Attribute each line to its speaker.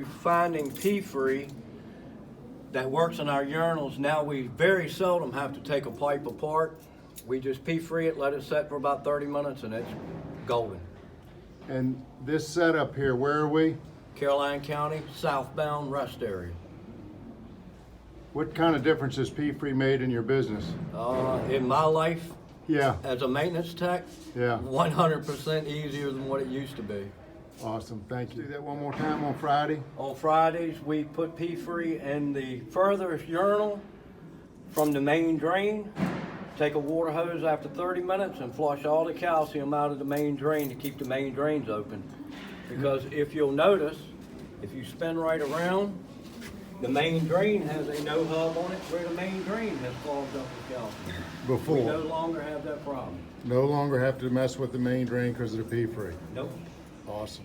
Speaker 1: to finding P-free that works in our urinals, now we very seldom have to take a pipe apart. We just P-free it, let it set for about 30 minutes, and it's golden.
Speaker 2: And this setup here, where are we?
Speaker 1: Caroline County, southbound rest area.
Speaker 2: What kind of difference has P-free made in your business?
Speaker 1: In my life,
Speaker 2: Yeah,
Speaker 1: as a maintenance tech,
Speaker 2: yeah,
Speaker 1: 100% easier than what it used to be.
Speaker 2: awesome, thank you. Do that one more time on Friday.
Speaker 1: On Fridays, we put P-free in the furthest urinal from the main drain. Take a water hose after 30 minutes and flush all the calcium out of the main drain to keep the main drains open. Because if you'll notice, if you spin right around, the main drain has a no hub on it where the main drain has clogged up with calcium.
Speaker 2: Before.
Speaker 1: We no longer have that problem.
Speaker 2: No longer have to mess with the main drain because of the P-free.
Speaker 1: Nope.
Speaker 2: Awesome.